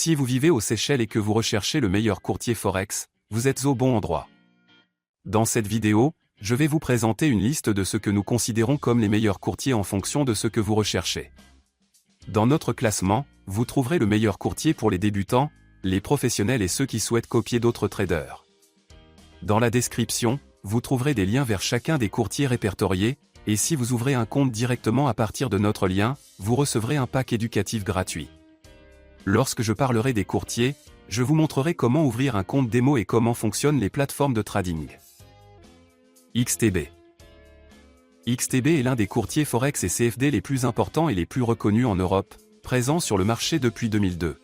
Si vous vivez aux Seychelles et que vous recherchez le meilleur courtier Forex, vous êtes au bon endroit. Dans cette vidéo, je vais vous présenter une liste de ce que nous considérons comme les meilleurs courtiers en fonction de ce que vous recherchez. Dans notre classement, vous trouverez le meilleur courtier pour les débutants, les professionnels et ceux qui souhaitent copier d'autres traders. Dans la description, vous trouverez des liens vers chacun des courtiers répertoriés, et si vous ouvrez un compte directement à partir de notre lien, vous recevrez un pack éducatif gratuit. Lorsque je parlerai des courtiers, je vous montrerai comment ouvrir un compte démo et comment fonctionnent les plateformes de trading. XTB. XTB est l'un des courtiers Forex et CFD les plus importants et les plus reconnus en Europe, présent sur le marché depuis 2002.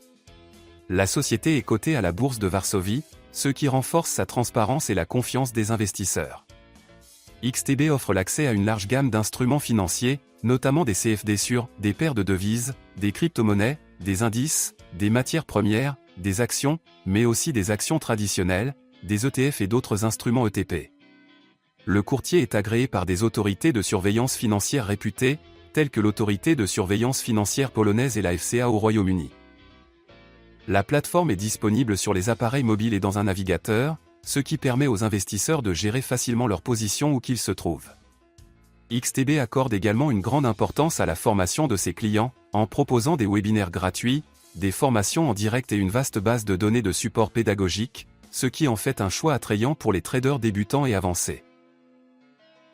La société est cotée à la bourse de Varsovie, ce qui renforce sa transparence et la confiance des investisseurs. XTB offre l'accès à une large gamme d'instruments financiers, notamment des CFD sur des paires de devises, des crypto-monnaies, des indices, des matières premières, des actions, mais aussi des actions traditionnelles, des ETF et d'autres instruments ETP. Le courtier est agréé par des autorités de surveillance financière réputées, telles que l'autorité de surveillance financière polonaise et la FCA au Royaume-Uni. La plateforme est disponible sur les appareils mobiles et dans un navigateur, ce qui permet aux investisseurs de gérer facilement leur position où qu'ils se trouvent. XTB accorde également une grande importance à la formation de ses clients, en proposant des webinaires gratuits, des formations en direct et une vaste base de données de support pédagogique, ce qui en fait un choix attrayant pour les traders débutants et avancés.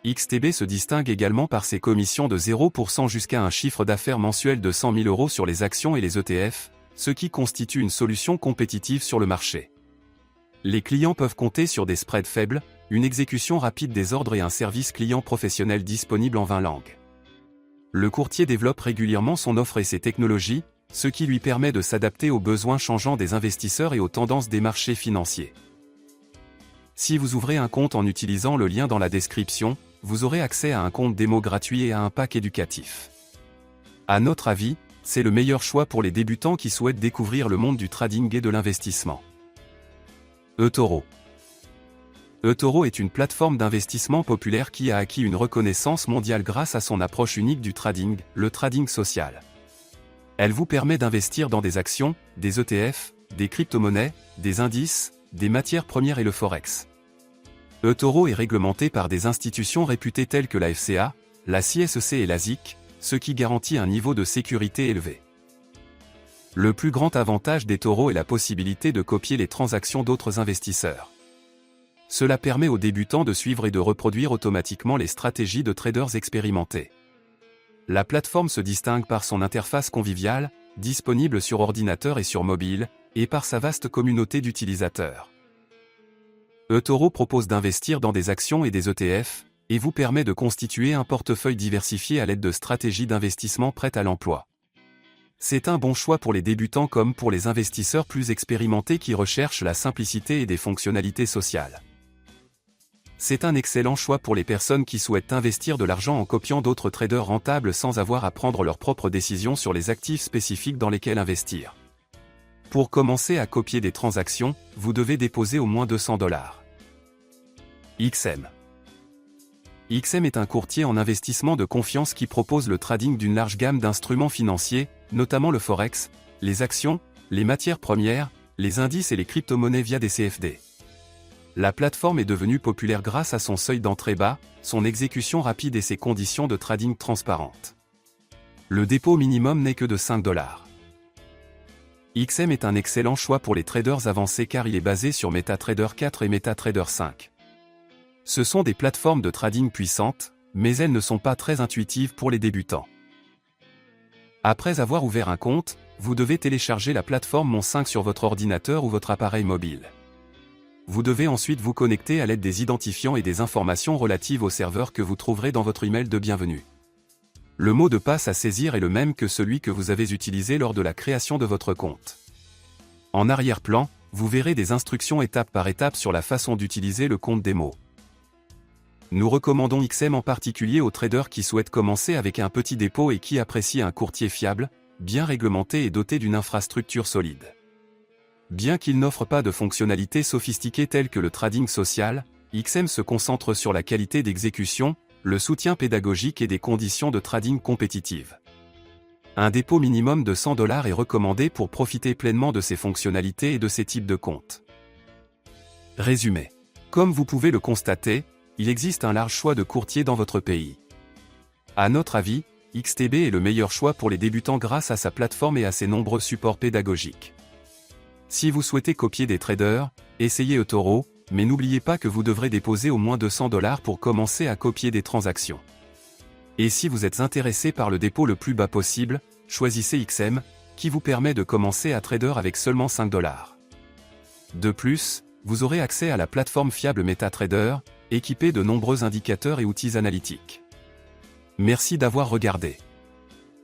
XTB se distingue également par ses commissions de 0% jusqu'à un chiffre d'affaires mensuel de 100 000 € sur les actions et les ETF, ce qui constitue une solution compétitive sur le marché. Les clients peuvent compter sur des spreads faibles, une exécution rapide des ordres et un service client professionnel disponible en 20 langues. Le courtier développe régulièrement son offre et ses technologies, ce qui lui permet de s'adapter aux besoins changeants des investisseurs et aux tendances des marchés financiers. Si vous ouvrez un compte en utilisant le lien dans la description, vous aurez accès à un compte démo gratuit et à un pack éducatif. À notre avis, c'est le meilleur choix pour les débutants qui souhaitent découvrir le monde du trading et de l'investissement. eToro. eToro est une plateforme d'investissement populaire qui a acquis une reconnaissance mondiale grâce à son approche unique du trading, le trading social. Elle vous permet d'investir dans des actions, des ETF, des crypto-monnaies, des indices, des matières premières et le Forex. eToro est réglementé par des institutions réputées telles que la FCA, la CSEC et la SIC, ce qui garantit un niveau de sécurité élevé. Le plus grand avantage d'eToro est la possibilité de copier les transactions d'autres investisseurs. Cela permet aux débutants de suivre et de reproduire automatiquement les stratégies de traders expérimentés. La plateforme se distingue par son interface conviviale, disponible sur ordinateur et sur mobile, et par sa vaste communauté d'utilisateurs. eToro propose d'investir dans des actions et des ETF, et vous permet de constituer un portefeuille diversifié à l'aide de stratégies d'investissement prêtes à l'emploi. C'est un bon choix pour les débutants comme pour les investisseurs plus expérimentés qui recherchent la simplicité et des fonctionnalités sociales. C'est un excellent choix pour les personnes qui souhaitent investir de l'argent en copiant d'autres traders rentables sans avoir à prendre leurs propres décisions sur les actifs spécifiques dans lesquels investir. Pour commencer à copier des transactions, vous devez déposer au moins 200 $. XM. XM est un courtier en investissement de confiance qui propose le trading d'une large gamme d'instruments financiers, notamment le Forex, les actions, les matières premières, les indices et les crypto-monnaies via des CFD. La plateforme est devenue populaire grâce à son seuil d'entrée bas, son exécution rapide et ses conditions de trading transparentes. Le dépôt minimum n'est que de 5 $. XM est un excellent choix pour les traders avancés car il est basé sur MetaTrader 4 et MetaTrader 5. Ce sont des plateformes de trading puissantes, mais elles ne sont pas très intuitives pour les débutants. Après avoir ouvert un compte, vous devez télécharger la plateforme Mon5 sur votre ordinateur ou votre appareil mobile. Vous devez ensuite vous connecter à l'aide des identifiants et des informations relatives au serveur que vous trouverez dans votre email de bienvenue. Le mot de passe à saisir est le même que celui que vous avez utilisé lors de la création de votre compte. En arrière-plan, vous verrez des instructions étape par étape sur la façon d'utiliser le compte démo. Nous recommandons XM en particulier aux traders qui souhaitent commencer avec un petit dépôt et qui apprécient un courtier fiable, bien réglementé et doté d'une infrastructure solide. Bien qu'il n'offre pas de fonctionnalités sophistiquées telles que le trading social, XM se concentre sur la qualité d'exécution, le soutien pédagogique et des conditions de trading compétitives. Un dépôt minimum de $100 est recommandé pour profiter pleinement de ces fonctionnalités et de ces types de comptes. Résumé. Comme vous pouvez le constater, il existe un large choix de courtiers dans votre pays. À notre avis, XTB est le meilleur choix pour les débutants grâce à sa plateforme et à ses nombreux supports pédagogiques. Si vous souhaitez copier des traders, essayez eToro, mais n'oubliez pas que vous devrez déposer au moins $200 pour commencer à copier des transactions. Et si vous êtes intéressé par le dépôt le plus bas possible, choisissez XM, qui vous permet de commencer à trader avec seulement $5. De plus, vous aurez accès à la plateforme fiable MetaTrader, équipée de nombreux indicateurs et outils analytiques. Merci d'avoir regardé.